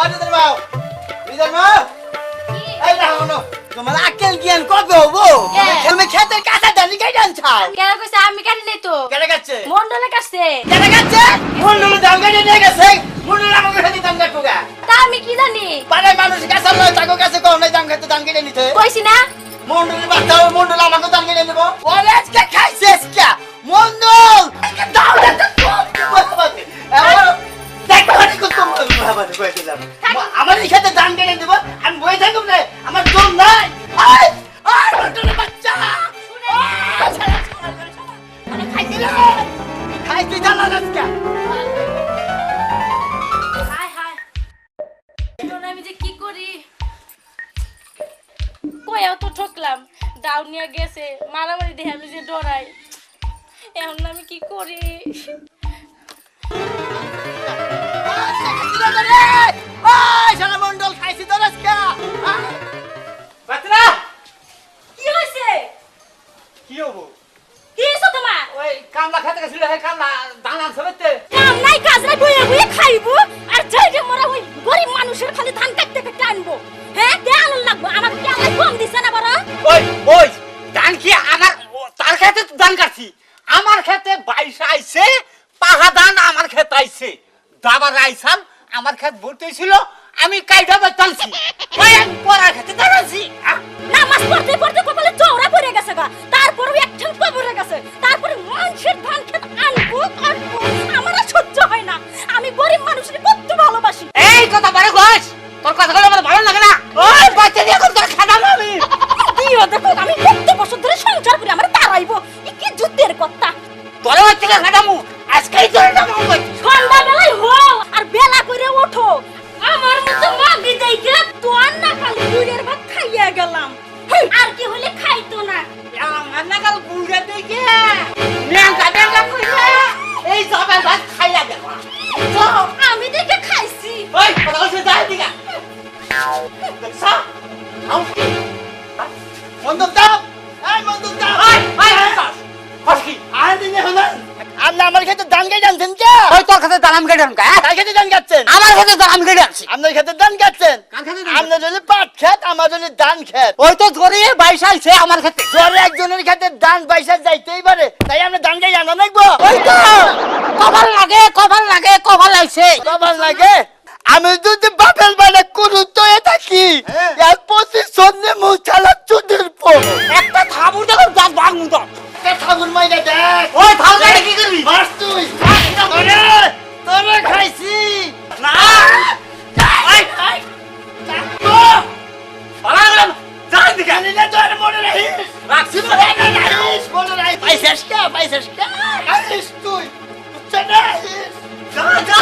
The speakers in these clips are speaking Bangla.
রিজাল মাও রিজাল মাও এই দেখো না তোমার আকেল জ্ঞান কবে হবো তুমি খেতের কাঁচা ডালি কাই জানছাও কেন কইছে আমি কাটি নাই তো কেন কাটছে মন্ডলে কাটছে কেন কাটছে মন্ডল দাম কাটে নিয়ে গেছে মন্ডল আমাকে খেতে দাম কাটুগা তা আমি কি জানি পাড়ায় মানুষ কাছে লয় তাকে কাছে কোন নাই দাম খেতে দাম কেটে নিতে কইছি না মন্ডলের বাচ্চা মন্ডল আমাকে দাম কেটে নেব ওরে আজকে খাইছে আজকে মন্ডল দাও আমার খেতে দাম কেটে দেবো আমি বই থাকুম না আমার জোর নাই মন্ডলের বাচ্চা খাইতে জানা আজকে হাই হাই এখন আমি যে কি করি কইও তো ঠকলাম ডাউন নিয়ে গেছে মারামারি দেখে আমি যে ডরাই এখন আমি কি করি মন্ডল খাইছি তো আজকে বাতরা কি হইছে কি হবো কি হইছে তোমার ওই কামলা খেতে গেছিল হে কামলা দানা সবেতে কাম নাই কাজ নাই বইয়া বইয়া খাইবো আর যাইতে মোরা ওই গরিব মানুষের খালি ধান কাটতে কাটতে আনবো হ্যাঁ দেয়াল লাগবো আমার কি আলাই কম দিছে না বড় ওই ধান কি আমার তার খেতে তো ধান কাটছি আমার খেতে 22 আইছে পাহা ধান আমার খেতে আইছে দাবার আইছাল আমার খেত ভর্তি ছিল আমি কাইটা বাইতালছি ওই আমি পড়ার খেতে দাঁড়াছি নামাজ পড়তে পড়তে কপালে চওড়া পড়ে গেছে গা তারপরে একঠান কবরে গেছে তারপরে মানুষের ধান খেত আনবো আমার আর সহ্য হয় না আমি গরিব মানুষের কত ভালোবাসি এই কথা বারে কইস তোর কথাগুলো আমার ভালো লাগে না ওই বাচ্চা দিয়ে এখন তোর খাদাম আমি দিও দেখো আমি কত বছর ধরে সংসার করি আমার তারাইবো কি যুদ্ধের কথা তোরে হচ্ছে খাদামু আজকেই তোর নাম হবে সন্ধ্যাবেলায় হও আর বেলা করে ওঠো আমার মতো মাগি দেইকে তোর না খালি দুধের ভাত খাইয়া গেলাম আর কি হলে খাইতো না আমার না কাল বুড়ে দিকে নেঙ্গা নেঙ্গা কইরা এই সবাই ভাত খাইয়া গেল তো আমি দেখে খাইছি ওই কথা বলছে যাই দিগা দেখছা আউ কি বন্দুক দাও এই বন্দুক দাও এই হসকি আর দিনে হলো আপনি আমার খেতে ধান কেটে আনছেন কে ওই তোর খেতে ধান কেটে আনকা কার খেতে ধান কাটছেন আমার খেতে ধান কেটে আনছি আপনার খেতে ধান কাটছেন কার খেতে আপনার যদি পাট খেত আমার যদি ধান খেত ওই তো জোরে 22 আইছে আমার খেতে জোরে একজনের খেতে ধান 22 যাইতেই পারে তাই আমরা ধান কেটে আনা লাগবো ওই তো কভার আইছে কভার লাগে আমি যদি বাপের বাড়ি কুরুতয়ে থাকি এর পজিশন নে মুছালা চুদির পো একটা থাবুর দেখো দাঁত ভাঙু তো কে থাবুর মাইরা দেখ ওই থাবুর কি করবি মার তুই তোরে খাইছি না এই চাকু পালাগলাম যাই দিকে নিলে তো আর মনে রাখি রাখছি মনে রাখিস মনে রাখিস পাইছিস কা আইস তুই চলে যা যা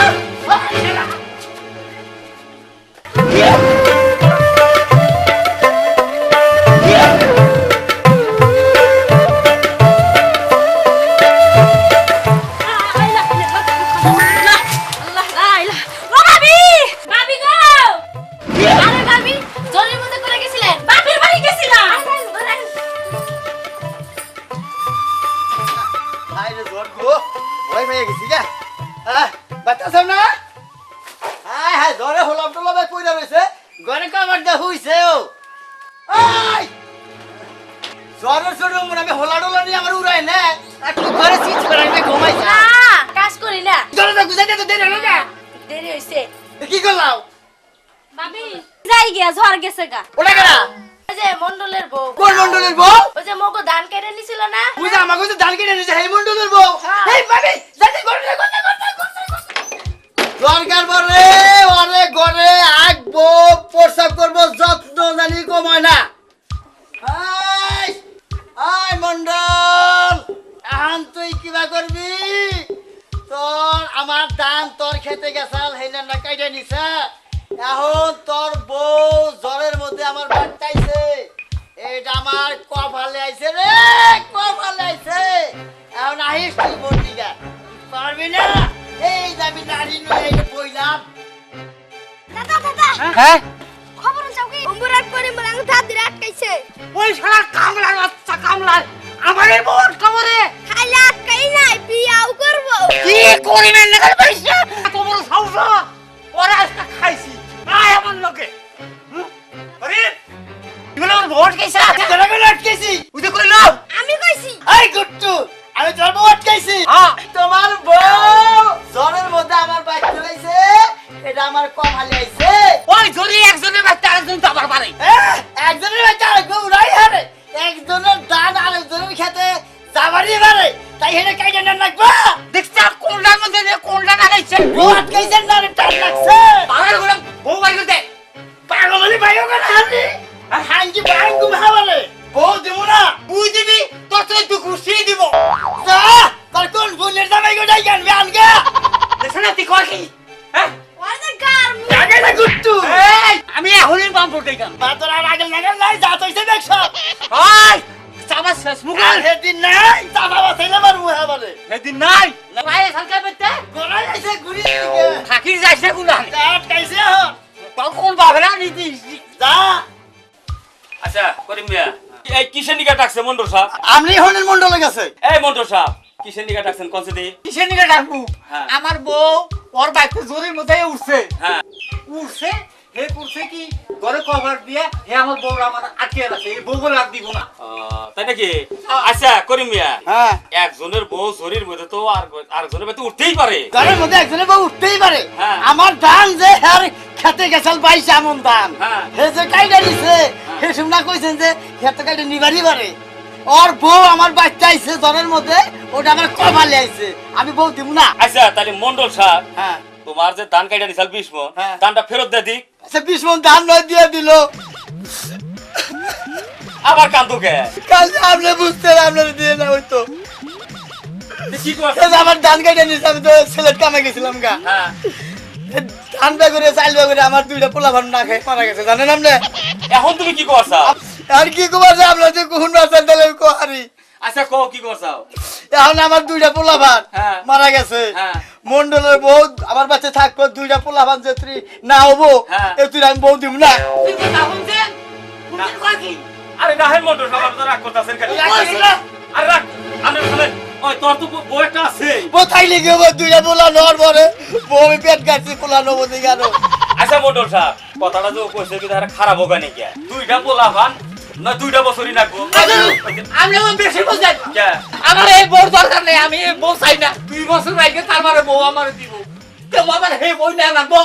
কি করলাম ভাবি যাই গিয়া ঝড় গেছে গা ওটা কেনা ওই যে মন্ডলের বউ কোন মন্ডলের বউ ওই যে মগো ধান কেটে নিছিল না বুঝা আমাকে তো ধান কেটে নিছে এই মন্ডলের বউ এই ভাবি যাতে করতে দরকার পড়ে ওরে ঘরে আগবো প্রসাব করবো যত্ন জানি কমায় না আই মন্ডল এখন তুই কিবা করবি তোর আমার ধান তোর খেতে গেছাল হেনা না কাইটা নিছে এখন তোর বউ জ্বরের মধ্যে আমার বাচ্চাইছে এইটা আমার কপালে আইছে রে কপালে আইছে এখন আহিস তুই বন্দিগা পারবি না এই যাবি নারী নয় এই বইলাম দাদা হ্যাঁ খবর চাও কি অম্বুরাট করে মলাং ধাত দিয়ে আটকাইছে ওই শালা কামলা বাচ্চা কামলা আমারে বল খবরে খাইলে আটকাই নাই বিয়াও করব কি করিবেন না পয়সা এত বড় সাহস ওরা আজকে খাইছি আটকাইছা তোরা কেন আটকেছি উদে কইলো আমি কইছি এই গুট্টু আমি তোর বউ আটকাইছি হ্যাঁ তোমার বউ জ্বরের মধ্যে আমার বাইক চলাইছে এটা আমার কমালি আইছে ওই জরি একজনের বাচ্চা আরেকজন তো আবার পারে একজনের বাচ্চা আরেকজন উড়াই হারে একজনের দান আরেকজনের খেতে যাবারই পারে তাই হেরে কাইটা না রাখবা দেখছা কোনটার মধ্যে কোনটা লাগাইছে বউ আটকাইছেন না টান লাগছে পাগল গুলো বউ বাইরে দে পাগলি ভাইও কেন হানি আর হাঙ্গি বাঙ্গু ভাবারে বউ দিমু না তুই দিবি তোর তো একটু খুশি দিব যা তার কোন বোনের জামাই গোটাই গানবে আনগা দেখছ না তুই কয় কি হ্যাঁ ওই যে গার আগে না গুট্টু এই আমি এখনই পাম্প উঠে গেলাম তোর আর আগে নাগাল নাই যা তৈছে দেখছ ওই চাবা শেষ মুখ আর হেদিন নাই চাপা বাসাইলে আমার মুহে বলে সেদিন নাই পায়ে সরকার পেতে গোড়াই আইছে ঘুরি দিকে থাকির যাইছে গুলান যা আটকাইছে হ তোর কোন বাগরা নিতিস যা আচ্ছা করিম মিয়া এই কিসের নিকা ডাকছে মন্ডল সাহেব আমরি হনের মন্ডলে গেছে এই মন্ডল সাহেব কিসের নিকা ডাকছেন কোনছে দি কিসের নিকে ডাকবো হ্যাঁ। আমার বউ ওর বাইকে জোরের মধ্যে উঠছে হ্যাঁ উঠছে হে করছে কি ঘরে কভার দিয়ে হে আমার বউ আমার আটকে আছে এই বউ বলে আর দিব না তাই নাকি আচ্ছা করিম মিয়া হ্যাঁ একজনের বউ শরীর মধ্যে তো আর আরেকজনের মধ্যে উঠতেই পারে ঘরের মধ্যে একজনের বউ উঠতেই পারে হ্যাঁ। আমার ধান যে আর খেতে গেছাল 22 আমন ধান হ্যাঁ। হে যে কাইডা নিছে হে শুননা কইছেন যে খেতে কাইডা নিবারই পারে ওর বউ আমার বাচ্চা আইছে ঘরের মধ্যে ওটা আমার কমালে আইছে আমি বউ দিব না আচ্ছা তাহলে মন্ডল সাহেব হ্যাঁ তোমার যে ধান কাইটা নিছাল 20 মন হ্যাঁ। ধানটা ফেরত দে দিক আচ্ছা 20 মন ধান নয় দিয়ে দিল আবার কান্দুকে কাল আপনি বুঝতে আপনার দিয়ে না হইতো কি কর এই যে আমার ধান কাইডা নিছে আমি তো ছেলের কামে গেছিলাম গা হ্যাঁ ধান বেগুরে চাইল বেগুরে আমার দুইটা পোলা ভান না খেয়ে মারা গেছে জানেন আপনি এখন তুমি কি করছাও আর কি কবার যে আপনার যে কোন বাচ্চা দিলে কোহারি আচ্ছা কও কি করছাও এখন আমার দুইটা পোলা ভান হ্যাঁ। মারা গেছে হ্যাঁ। মন্ডলের বউ আমার বাচ্চা থাকবো দুইটা পোলা ভান যে তুই না হবো হ্যাঁ। এ তুই আমি বউ দিব না তুই তো না শুনছেন শুনছেন কয় কি আরে রাহেন মন্ডল সাহেব আপনি তো রাগ করতেছেন কেন আরে রাগ আমি শুনে ওই তোর তো বউ একটা আছে বউ থাইলে কি হবো দুইটা পোলা নর পরে বউ আমি পেট কাটছি পোলা নবো দিকে আরো আচ্ছা মন্ডল সাহেব কথাটা যে কইছে কি তার খারাপ হোক নাকি দুইটা পোলা ভান না দুইটা বছরই রাখবো আমি আমার বেশি বুঝেন কে আমার এই বউ দরকার নেই আমি এই বউ চাই না 2 বছর আগে তারপরে বউ আমার দিব তো আমার হে বউ না লাগবো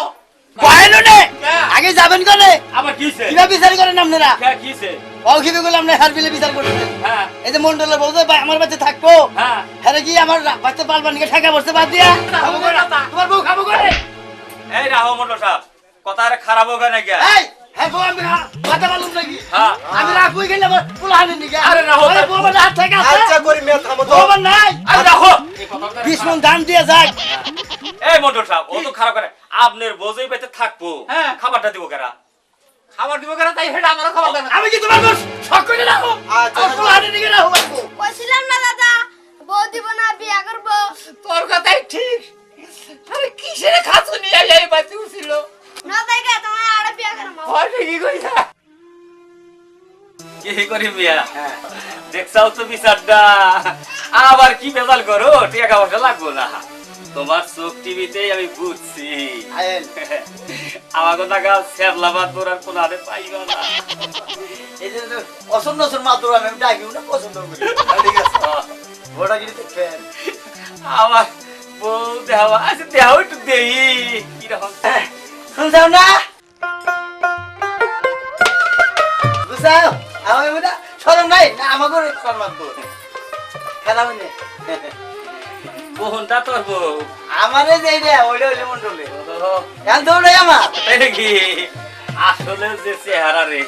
বয়ানো নে হ্যাঁ। আগে যাবেন কোনে আবার কিছে কিবা বিচার করেন আপনারা কে কিছে ও কিবে করলাম না হারবিলে বিচার করতেছেন হ্যাঁ এই যে মন্ডলের বউ যে আমার বাচ্চা থাকবো হ্যাঁ হ্যাঁ কি আমার বাচ্চা পালবানিকে ঠেকা বসতে বাদ দিয়া খাবো করে তোমার বউ খাবো করে এই রাহো মন্ডল সাহেব কথা আর খারাপ হোক নাকি এই হ্যাঁ বউ আমি কথা বলুন নাকি হ্যাঁ আমি রাখবই গেলে পোলা হানি নিকে আরে রাহো। বউ আমার হাত থেকে আছে আচ্ছা করি মেয়ে থামো তো বউ আমার নাই আরে রাহো এই কথাটা 20 মন ধান দিয়ে যাক এই মন্ডল সাহেব ও তো খারাপ করে আপনার বোঝই পেতে থাকবো হ্যাঁ। খাবারটা দিব কেরা খাবার দিব কেন তাই হেটা আমারও খাবার দেন আমি কি তোমার বউ শক করে রাখো আচ্ছা, আর পোলা হানি নিকে রাখো বাবু কইছিলাম না দাদা বউ দিব না বিয়া করব তোর কথাই ঠিক আরে কিসের খাসু নিয়ে এই বাতি উছিল না তাই গে তোমার আরে বিয়া করব হয় কি কইছা কি করি মিয়া দেখছাও তো বিচারটা আবার কি বেজাল করো টাকা পয়সা লাগবো না তোমার চোখ টিভিতেই আমি বুঝছি আয়েন আমাকে টাকা সেবলাবাদ করার কোন আরে পাইবা না এই যে অসন্ন অসন্ন মাত্র আমি ডাকিও না পছন্দ করি ঠিক আছে বড় গিরি দেখেন আমার বউ দেওয়া আছে দেওয়া একটু দেই কিরকম শুনছাও না বুঝাও আমার মনে শরম নাই না আমাকে সম্মান তো খেলা মানে বোনটা তোর বউ আমারে যেই রে ওইটা হইলে মন্ডলে এখন দৌড়ে আমার তাই নাকি আসলে যে চেহারা রে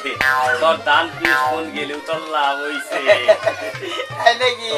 তোর দান 20 মন গেলেও তোর লাভ হইছে তাই নাকি